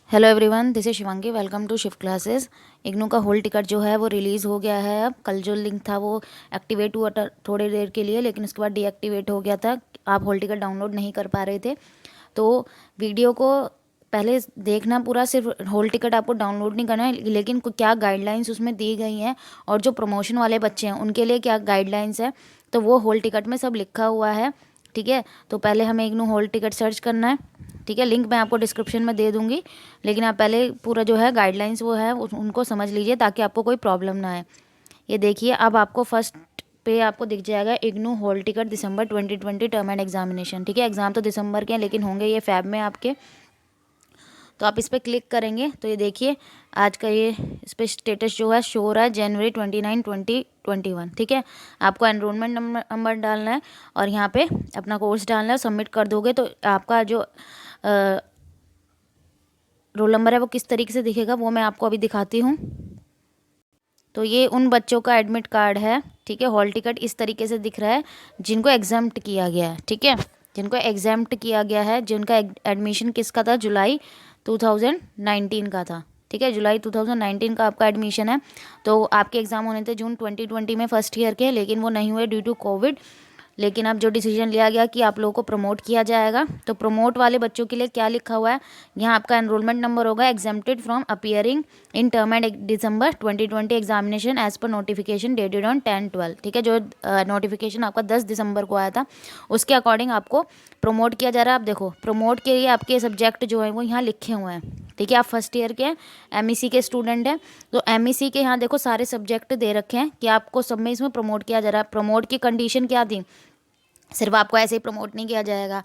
Hello everyone, this is Shivangi. Welcome to shift classes. IGNOU का hall ticket जो है वो रिलीज़ हो गया है। अब कल जो लिंक था वो एक्टिवेट हुआ था थोड़ी देर के लिए, लेकिन उसके बाद डीएक्टिवेट हो गया था। आप होल टिकट डाउनलोड नहीं कर पा रहे थे, तो वीडियो को पहले देखना पूरा। सिर्फ होल टिकट आपको डाउनलोड नहीं करना है, लेकिन क्या गाइडलाइंस उसमें दी गई हैं और जो प्रमोशन वाले बच्चे हैं उनके लिए क्या गाइडलाइंस है, तो वो होल टिकट में सब लिखा हुआ है। ठीक है, तो पहले हमें इग्नू होल टिकट सर्च करना है। ठीक है, लिंक मैं आपको डिस्क्रिप्शन में दे दूंगी, लेकिन आप पहले पूरा जो है गाइडलाइंस वो है उनको समझ लीजिए ताकि आपको कोई प्रॉब्लम ना आए। ये देखिए, अब आपको फर्स्ट पे आपको दिख जाएगा IGNOU hall ticket December 2020 term and examination. ठीक है, एग्जाम तो दिसंबर के हैं लेकिन होंगे ये फैब में आपके। तो आप इस पर क्लिक करेंगे तो ये देखिए आज का ये इस पर स्टेटस जो है शो हो रहा है जनवरी 29 2021। ठीक है, आपको एनरोलमेंट नंबर डालना है और यहाँ पे अपना कोर्स डालना है। सबमिट कर दोगे तो आपका जो रोल नंबर है वो किस तरीके से दिखेगा वो मैं आपको अभी दिखाती हूँ। तो ये उन बच्चों का एडमिट कार्ड है। ठीक है, हॉल टिकट इस तरीके से दिख रहा है जिनको एग्जाम्प्ट किया गया है। ठीक है, जिनको एग्जाम्प्ट किया गया है, जिनका एडमिशन किसका था, जुलाई 2019 का था। ठीक है, जुलाई 2019 का आपका एडमिशन है। तो आपके एग्ज़ाम होने थे जून 2020 में फर्स्ट ईयर के, लेकिन वो नहीं हुए ड्यू टू कोविड। लेकिन अब जो डिसीजन लिया गया कि आप लोगों को प्रमोट किया जाएगा, तो प्रमोट वाले बच्चों के लिए क्या लिखा हुआ है, यहाँ आपका एनरोलमेंट नंबर होगा exempted from appearing in term end December 2020 examination as per notification dated on 10/12। ठीक है, जो नोटिफिकेशन आपका 10 दिसंबर को आया था उसके अकॉर्डिंग आपको प्रमोट किया जा रहा है। आप देखो, प्रमोट के लिए आपके सब्जेक्ट जो है वो यहाँ लिखे हुए हैं। ठीक है, आप फर्स्ट ईयर के एमईसी के स्टूडेंट हैं, तो एमईसी के यहाँ देखो सारे सब्जेक्ट दे रखे हैं कि आपको सब में इसमें प्रमोट किया जा रहा है। प्रमोट की कंडीशन क्या थी, सिर्फ आपको ऐसे ही प्रमोट नहीं किया जाएगा,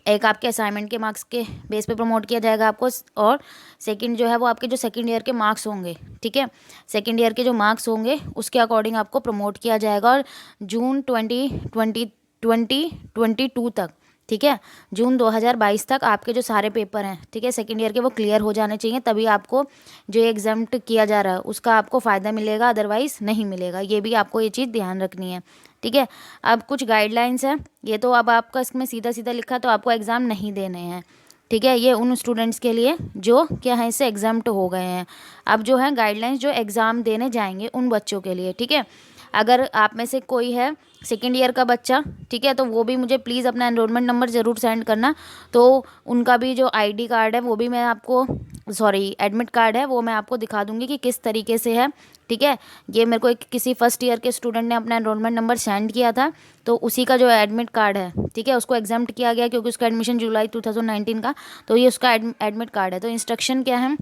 एक आपके असाइनमेंट के मार्क्स के बेस पे प्रमोट किया जाएगा आपको, और सेकंड जो है वो आपके जो सेकंड ईयर के मार्क्स होंगे। ठीक है, सेकंड ईयर के जो मार्क्स होंगे उसके अकॉर्डिंग आपको प्रमोट किया जाएगा। और जून 2022 तक, ठीक है, जून 2022 तक आपके जो सारे पेपर हैं, ठीक है, सेकंड ईयर के, वो क्लियर हो जाने चाहिए, तभी आपको जो एग्जाम्प्ट किया जा रहा है उसका आपको फ़ायदा मिलेगा, अदरवाइज़ नहीं मिलेगा। ये भी आपको ये चीज़ ध्यान रखनी है। ठीक है, अब कुछ गाइडलाइंस है, ये तो अब आपका इसमें सीधा सीधा लिखा, तो आपको एग्ज़ाम नहीं देने हैं। ठीक है, ये उन स्टूडेंट्स के लिए जो क्या है इससे एग्जाम्प्ट हो गए हैं। अब जो है गाइडलाइंस जो एग्ज़ाम देने जाएंगे उन बच्चों के लिए। ठीक है, अगर आप में से कोई है सेकेंड ईयर का बच्चा, ठीक है, तो वो भी मुझे प्लीज़ अपना एनरोलमेंट नंबर ज़रूर सेंड करना। तो उनका भी जो आईडी कार्ड है वो भी मैं आपको, सॉरी एडमिट कार्ड है वो मैं आपको दिखा दूंगी कि किस तरीके से है। ठीक है, ये मेरे को एक किसी फर्स्ट ईयर के स्टूडेंट ने अपना एनरोलमेंट नंबर सेंड किया था, तो उसी का जो एडमिट कार्ड है, ठीक है, उसको एग्जाम्प्ट किया गया क्योंकि उसका एडमिशन जुलाई 2019 का, तो ये उसका एडमिट कार्ड है। तो इंस्ट्रक्शन क्या है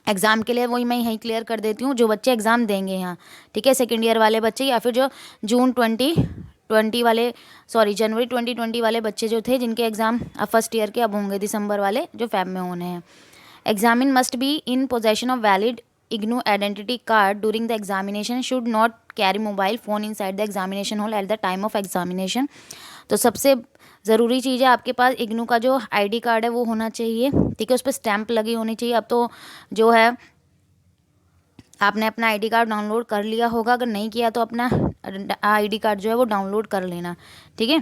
एग्ज़ाम के लिए वही मैं यहीं क्लियर कर देती हूँ, जो बच्चे एग्ज़ाम देंगे यहाँ। ठीक है, सेकेंड ईयर वाले बच्चे या फिर जो जून 2020 वाले, सॉरी जनवरी 2020 वाले बच्चे जो थे जिनके एग्ज़ाम अब फर्स्ट ईयर के अब होंगे दिसंबर वाले जो फैब में होने हैं। Examine must be in possession of valid IGNOU identity card during the examination, should not carry mobile phone in side the examination hall at the time of examination. तो सबसे ज़रूरी चीज़ है आपके पास इग्नू का जो आईडी कार्ड है वो होना चाहिए। ठीक है, उस पर स्टैंप लगी होनी चाहिए। अब तो जो है आपने अपना आईडी कार्ड डाउनलोड कर लिया होगा, अगर नहीं किया तो अपना आईडी कार्ड जो है वो डाउनलोड कर लेना। ठीक है,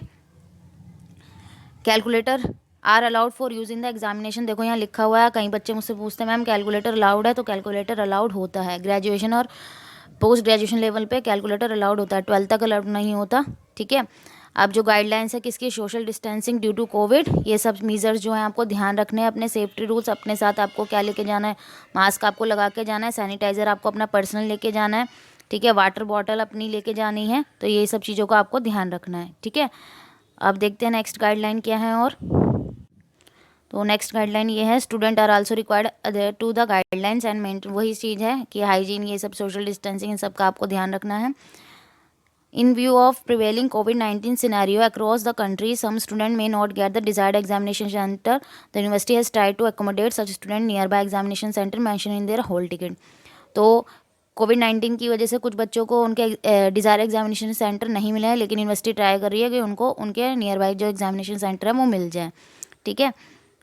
calculator are allowed for use in the examination, देखो यहाँ लिखा हुआ है। कई बच्चे मुझसे पूछते हैं मैम कैलकुलेटर अलाउड है, तो कैलकुलेटर अलाउड होता है। ग्रेजुएशन और पोस्ट ग्रेजुएशन लेवल पे कैलकुलेटर अलाउड होता है, 12th तक अलाउड नहीं होता। ठीक है, अब जो गाइडलाइंस है किसकी, social distancing due to covid, ये सब मीजर्स जो हैं आपको ध्यान रखने हैं। अपने सेफ्टी रूल्स अपने साथ आपको क्या लेके जाना है, मास्क आपको लगा के जाना है, सैनिटाइज़र आपको अपना पर्सनल लेके जाना है। ठीक है, वाटर बॉटल अपनी लेके जानी है। तो ये सब चीज़ों का आपको ध्यान रखना है। ठीक है, अब देखते हैं नेक्स्ट गाइडलाइन क्या है। और तो नेक्स्ट गाइडलाइन ये है, student are also required other to the guidelines and maintain, वही चीज़ है कि हाइजीन, ये सब सोशल डिस्टेंसिंग, इन सब का आपको ध्यान रखना है। In view of prevailing COVID-19 scenario across the country, some student may not get the desired examination center. The university has tried to accommodate such student nearby examination center mentioned in their hall ticket. तो कोविड-19 की वजह से कुछ बच्चों को उनके desire examination centre नहीं मिले हैं, लेकिन यूनिवर्सिटी ट्राई कर रही है कि उनको उनके नियर बाई जो एग्जामिनेशन सेंटर है वो मिल जाए। ठीक है,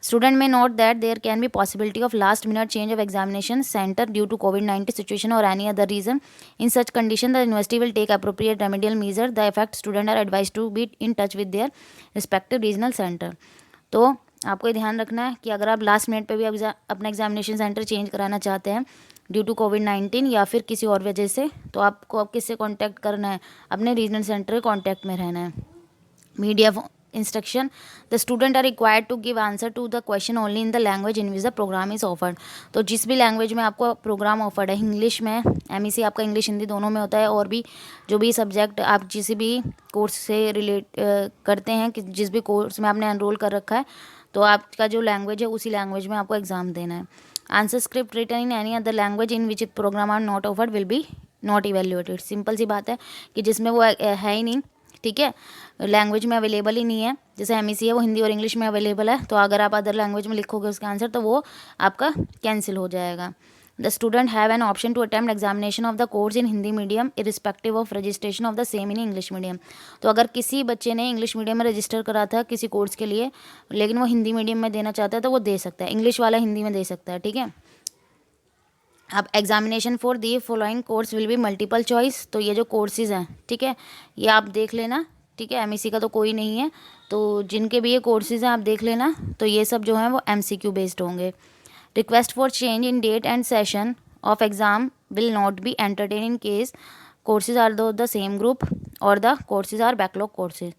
student may note that there can be possibility of last minute change of examination center due to COVID-19 situation or any other reason. In such condition, the university will take appropriate remedial measure. The affected student are advised to be in touch with their respective regional center. तो आपको ये ध्यान रखना है कि अगर आप last minute पे भी अपना एग्जामिनेशन सेंटर चेंज कराना चाहते हैं ड्यू टू कोविड-19 या फिर किसी और वजह से, तो आपको अब किससे कांटेक्ट करना है, अपने रीजनल सेंटर के कांटेक्ट में रहना है। Media instruction, the student are required to give answer to the question only in the language in which the programme is offered. तो जिस भी लैंग्वेज में आपको प्रोग्राम ऑफर्ड है, इंग्लिश में, MEC आपका इंग्लिश हिंदी दोनों में होता है, और भी जो भी सब्जेक्ट आप जिस भी कोर्स से रिलेट करते हैं, कि जिस भी कोर्स में आपने एनरोल कर रखा है, तो आपका जो लैंग्वेज है उसी लैंग्वेज में आपको एग्जाम देना है। Answer script written in any other language in which program are not offered will be not evaluated. Simple सी बात है कि जिसमें वो है ही नहीं, ठीक है, लैंग्वेज में अवेलेबल ही नहीं है, जैसे MEC है वो हिंदी और इंग्लिश में अवेलेबल है, तो अगर आप अदर लैंग्वेज में लिखोगे उसका आंसर तो वो आपका कैंसिल हो जाएगा। The student have an option to attempt examination of the course in Hindi medium irrespective of registration of the same in English medium. तो अगर किसी बच्चे ने इंग्लिश मीडियम में रजिस्टर करा था किसी कोर्स के लिए, लेकिन वो हिंदी मीडियम में देना चाहता है तो वो दे सकता है, इंग्लिश वाला हिंदी में दे सकता है, ठीक है। अब examination for the following course will be multiple choice. तो ये जो कोर्सेज हैं, ठीक है, ये आप देख लेना, ठीक है, MEC का तो कोई नहीं है, तो जिनके भी ये कोर्सेज हैं आप देख लेना, तो ये सब जो हैं वो MCQ बेस्ड होंगे। Request for change in date and session of exam will not be entertain in case courses are the same group और the courses are backlog courses.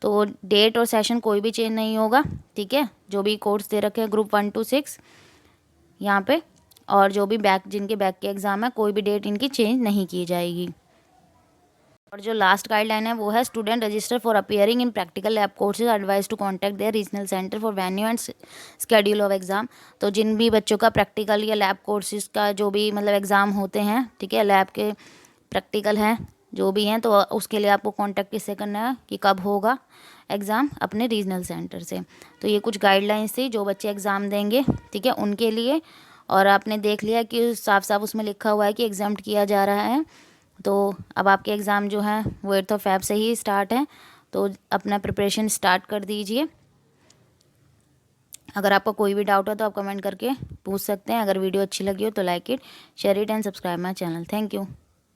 तो डेट और सेशन कोई भी चेंज नहीं होगा, ठीक है, जो भी कोर्स दे रखे हैं ग्रुप 1 to 6 यहाँ पे, और जो भी जिनके बैक के एग्ज़ाम है कोई भी डेट इनकी चेंज नहीं की जाएगी। और जो लास्ट गाइडलाइन है वो है student register for appearing in practical lab courses advise to contact their regional centre for venue and schedule of exam. तो जिन भी बच्चों का प्रैक्टिकल या लैब कोर्सेज का जो भी मतलब एग्ज़ाम होते हैं, ठीक है, लैब के प्रैक्टिकल हैं जो भी हैं, तो उसके लिए आपको कॉन्टैक्ट किससे करना है कि कब होगा एग्ज़ाम, अपने रीजनल सेंटर से। तो ये कुछ गाइडलाइंस थी जो बच्चे एग्ज़ाम देंगे, ठीक है, उनके लिए। और आपने देख लिया कि साफ साफ उसमें लिखा हुआ है कि एग्जाम्प्ट किया जा रहा है। तो अब आपके एग्ज़ाम जो हैं वो 8 Feb से ही स्टार्ट है, तो अपना प्रिपरेशन स्टार्ट कर दीजिए। अगर आपको कोई भी डाउट है तो आप कमेंट करके पूछ सकते हैं। अगर वीडियो अच्छी लगी हो तो like it, share it and subscribe my channel. Thank you.